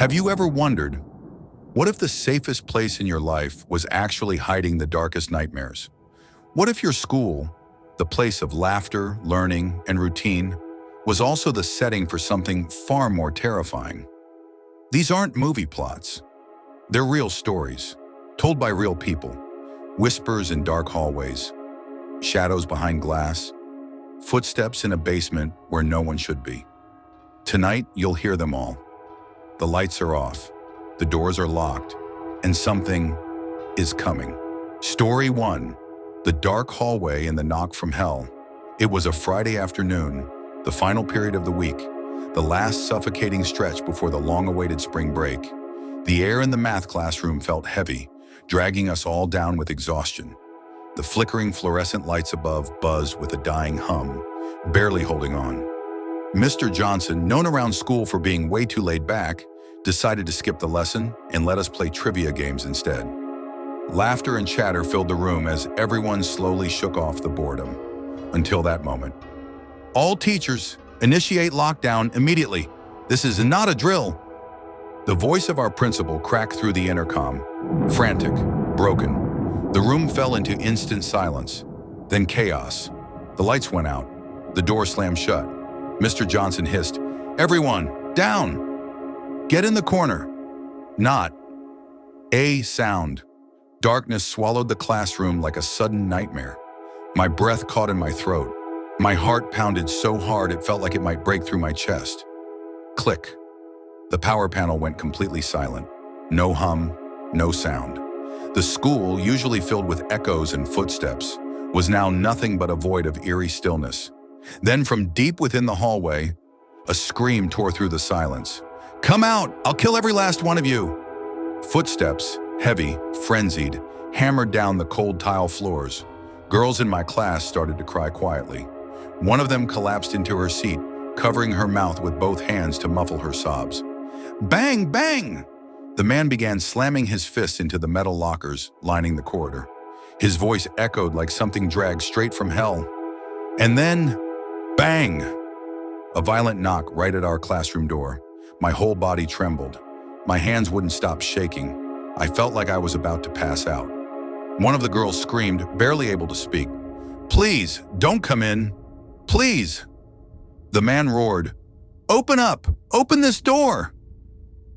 Have you ever wondered, what if the safest place in your life was actually hiding the darkest nightmares? What if your school, the place of laughter, learning, and routine, was also the setting for something far more terrifying? These aren't movie plots. They're real stories, told by real people. Whispers in dark hallways, shadows behind glass, footsteps in a basement where no one should be. Tonight, you'll hear them all. The lights are off, the doors are locked, and something is coming. Story 1. The Dark Hallway and the Knock from Hell. It was a Friday afternoon, the final period of the week, the last suffocating stretch before the long-awaited spring break. The air in the math classroom felt heavy, dragging us all down with exhaustion. The flickering fluorescent lights above buzzed with a dying hum, barely holding on. Mr. Johnson, known around school for being way too laid back, decided to skip the lesson and let us play trivia games instead. Laughter and chatter filled the room as everyone slowly shook off the boredom. Until that moment. All teachers, initiate lockdown immediately. This is not a drill. The voice of our principal cracked through the intercom, frantic, broken. The room fell into instant silence, then chaos. The lights went out. The door slammed shut. Mr. Johnson hissed, "Everyone, down! Get in the corner!" Not a sound. Darkness swallowed the classroom like a sudden nightmare. My breath caught in my throat. My heart pounded so hard it felt like it might break through my chest. Click. The power panel went completely silent. No hum, no sound. The school, usually filled with echoes and footsteps, was now nothing but a void of eerie stillness. Then from deep within the hallway, a scream tore through the silence. "Come out! I'll kill every last one of you!" Footsteps, heavy, frenzied, hammered down the cold tile floors. Girls in my class started to cry quietly. One of them collapsed into her seat, covering her mouth with both hands to muffle her sobs. Bang, bang! The man began slamming his fists into the metal lockers lining the corridor. His voice echoed like something dragged straight from hell. And then, bang! A violent knock right at our classroom door. My whole body trembled. My hands wouldn't stop shaking. I felt like I was about to pass out. One of the girls screamed, barely able to speak. "Please, don't come in. Please!" The man roared, "Open up! Open this door!"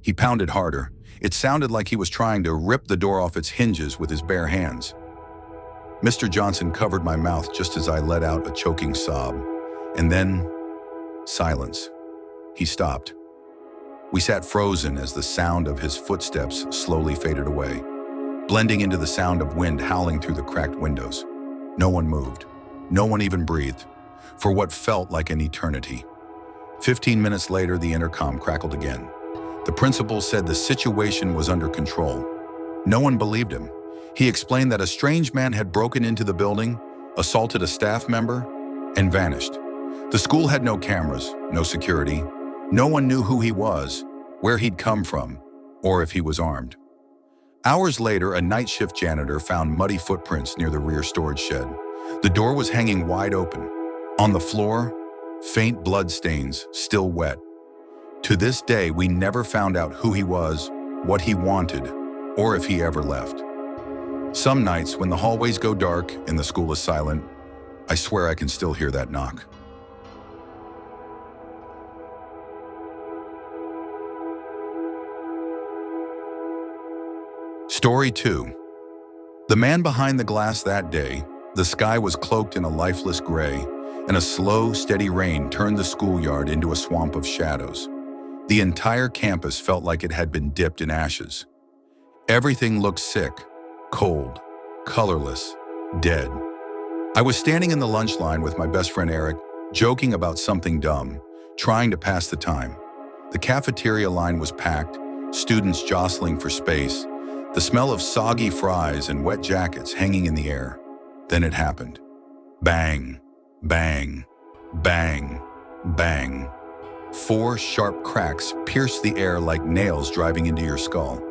He pounded harder. It sounded like he was trying to rip the door off its hinges with his bare hands. Mr. Johnson covered my mouth just as I let out a choking sob. And then, silence. He stopped. We sat frozen as the sound of his footsteps slowly faded away, blending into the sound of wind howling through the cracked windows. No one moved. No one even breathed, for what felt like an eternity. 15 minutes later, the intercom crackled again. The principal said the situation was under control. No one believed him. He explained that a strange man had broken into the building, assaulted a staff member, and vanished. The school had no cameras, no security. No one knew who he was, where he'd come from, or if he was armed. Hours later, a night shift janitor found muddy footprints near the rear storage shed. The door was hanging wide open. On the floor, faint blood stains, still wet. To this day, we never found out who he was, what he wanted, or if he ever left. Some nights, when the hallways go dark and the school is silent, I swear I can still hear that knock. Story 2. The man behind the glass that day, the sky was cloaked in a lifeless gray, and a slow, steady rain turned the schoolyard into a swamp of shadows. The entire campus felt like it had been dipped in ashes. Everything looked sick, cold, colorless, dead. I was standing in the lunch line with my best friend Eric, joking about something dumb, trying to pass the time. The cafeteria line was packed, students jostling for space, the smell of soggy fries and wet jackets hanging in the air. Then it happened. Bang, bang, bang, bang. 4 sharp cracks pierced the air like nails driving into your skull.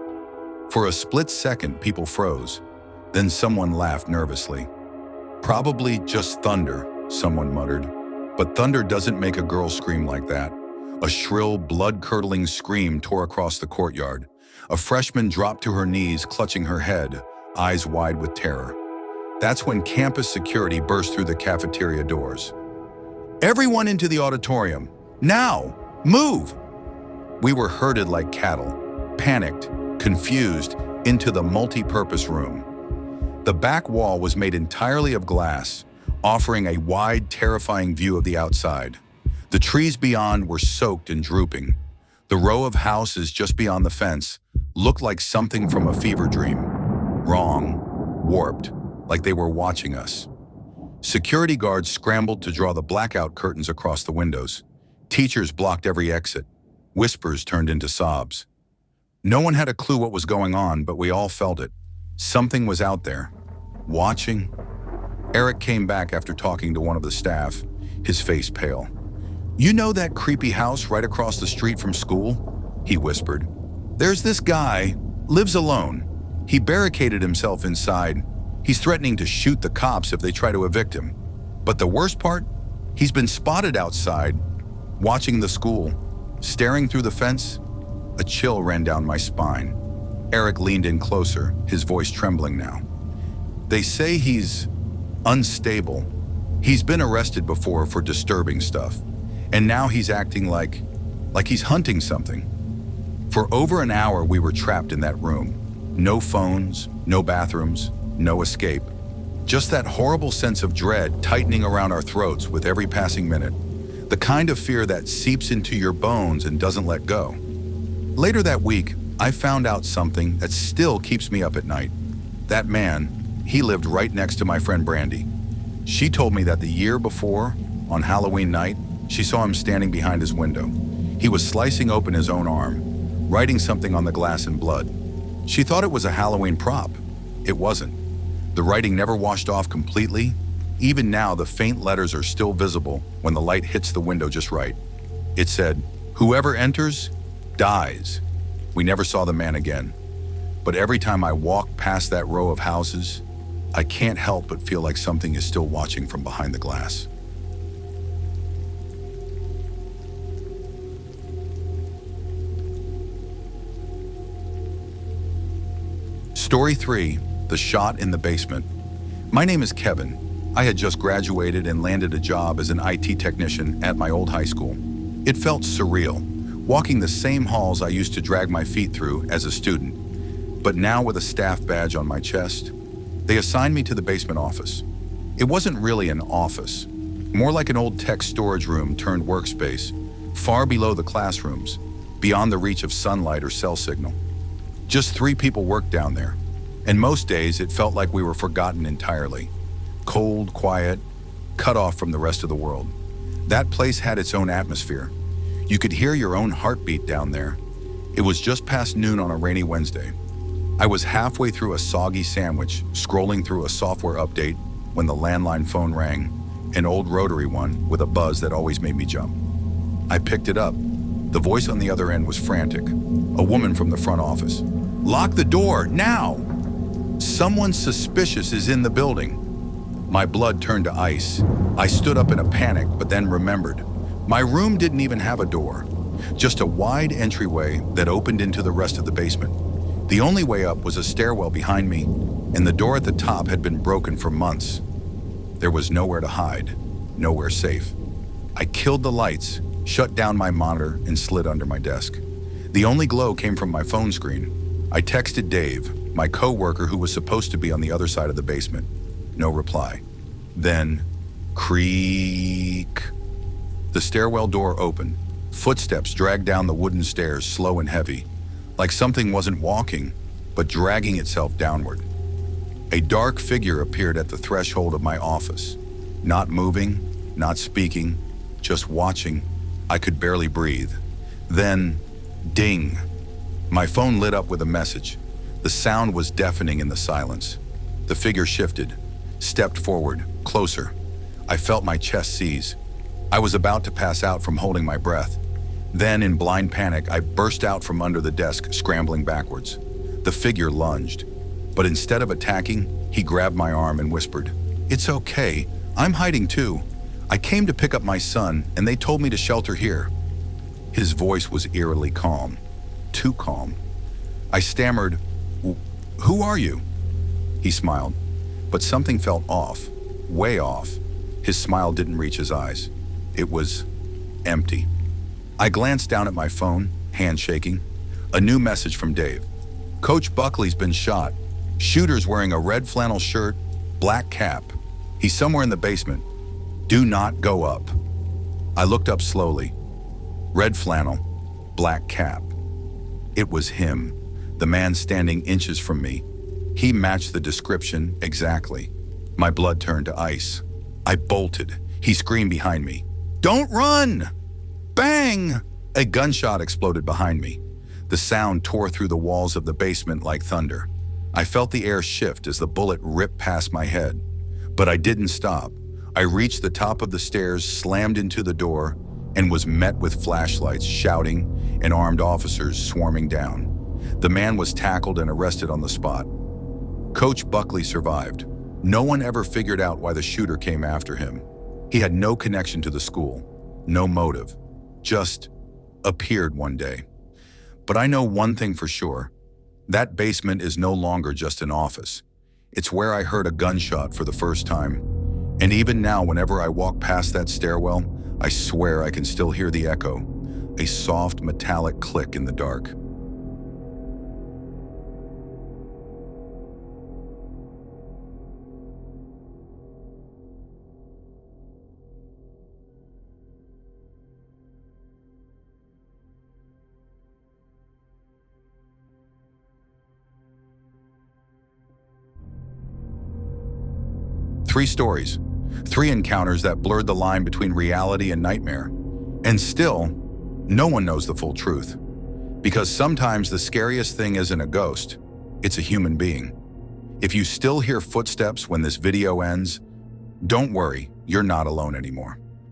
For a split second, people froze. Then someone laughed nervously. "Probably just thunder," someone muttered. "But thunder doesn't make a girl scream like that. A shrill, blood-curdling scream tore across the courtyard. A freshman dropped to her knees, clutching her head, eyes wide with terror. That's when campus security burst through the cafeteria doors. "Everyone into the auditorium! Now! Move!" We were herded like cattle, panicked, confused, into the multi-purpose room. The back wall was made entirely of glass, offering a wide, terrifying view of the outside. The trees beyond were soaked and drooping. The row of houses just beyond the fence looked like something from a fever dream. Wrong, warped, like they were watching us. Security guards scrambled to draw the blackout curtains across the windows. Teachers blocked every exit. Whispers turned into sobs. No one had a clue what was going on, but we all felt it. Something was out there, watching. Eric came back after talking to one of the staff, his face pale. "You know that creepy house right across the street from school?" he whispered. "There's this guy, lives alone. He barricaded himself inside. He's threatening to shoot the cops if they try to evict him. But the worst part? He's been spotted outside, watching the school, staring through the fence." A chill ran down my spine. Eric leaned in closer, his voice trembling now. "They say he's unstable. He's been arrested before for disturbing stuff, and now he's acting like he's hunting something." For over an hour, we were trapped in that room. No phones, no bathrooms, no escape. Just that horrible sense of dread tightening around our throats with every passing minute. The kind of fear that seeps into your bones and doesn't let go. Later that week, I found out something that still keeps me up at night. That man, he lived right next to my friend Brandy. She told me that the year before, on Halloween night, she saw him standing behind his window. He was slicing open his own arm, writing something on the glass in blood. She thought it was a Halloween prop. It wasn't. The writing never washed off completely. Even now, the faint letters are still visible when the light hits the window just right. It said, "Whoever enters, dies." We never saw the man again. But every time I walk past that row of houses, I can't help but feel like something is still watching from behind the glass. Story 3, The Shot in the Basement. My name is Kevin. I had just graduated and landed a job as an IT technician at my old high school. It felt surreal, walking the same halls I used to drag my feet through as a student. But now with a staff badge on my chest, they assigned me to the basement office. It wasn't really an office, more like an old tech storage room turned workspace, far below the classrooms, beyond the reach of sunlight or cell signal. Just 3 people worked down there, and most days it felt like we were forgotten entirely. Cold, quiet, cut off from the rest of the world. That place had its own atmosphere. You could hear your own heartbeat down there. It was just past noon on a rainy Wednesday. I was halfway through a soggy sandwich, scrolling through a software update, when the landline phone rang, an old rotary one with a buzz that always made me jump. I picked it up. The voice on the other end was frantic. A woman from the front office. "Lock the door, now! Someone suspicious is in the building." My blood turned to ice. I stood up in a panic, but then remembered. My room didn't even have a door, just a wide entryway that opened into the rest of the basement. The only way up was a stairwell behind me, and the door at the top had been broken for months. There was nowhere to hide, nowhere safe. I killed the lights, shut down my monitor, and slid under my desk. The only glow came from my phone screen. I texted Dave, my co-worker who was supposed to be on the other side of the basement. No reply. Then, creak. The stairwell door opened. Footsteps dragged down the wooden stairs, slow and heavy, like something wasn't walking, but dragging itself downward. A dark figure appeared at the threshold of my office. Not moving, not speaking, just watching. I could barely breathe. Then, ding. My phone lit up with a message. The sound was deafening in the silence. The figure shifted, stepped forward, closer. I felt my chest seize. I was about to pass out from holding my breath. Then, in blind panic, I burst out from under the desk, scrambling backwards. The figure lunged, but instead of attacking, he grabbed my arm and whispered, "It's okay, I'm hiding too. I came to pick up my son, and they told me to shelter here." His voice was eerily calm, too calm. I stammered, "Who are you?" He smiled, but something felt off, way off. His smile didn't reach his eyes. It was empty. I glanced down at my phone, hand shaking. A new message from Dave. "Coach Buckley's been shot. Shooter's wearing a red flannel shirt, black cap. He's somewhere in the basement. Do not go up." I looked up slowly. Red flannel, black cap. It was him, the man standing inches from me. He matched the description exactly. My blood turned to ice. I bolted. He screamed behind me, "Don't run!" Bang! A gunshot exploded behind me. The sound tore through the walls of the basement like thunder. I felt the air shift as the bullet ripped past my head. But I didn't stop. I reached the top of the stairs, slammed into the door, and was met with flashlights, shouting, and armed officers swarming down. The man was tackled and arrested on the spot. Coach Buckley survived. No one ever figured out why the shooter came after him. He had no connection to the school, no motive, just appeared one day. But I know one thing for sure. That basement is no longer just an office. It's where I heard a gunshot for the first time. And even now, whenever I walk past that stairwell, I swear I can still hear the echo, a soft metallic click in the dark. Three stories, three encounters that blurred the line between reality and nightmare. And still, no one knows the full truth. Because sometimes the scariest thing isn't a ghost, it's a human being. If you still hear footsteps when this video ends, don't worry, you're not alone anymore.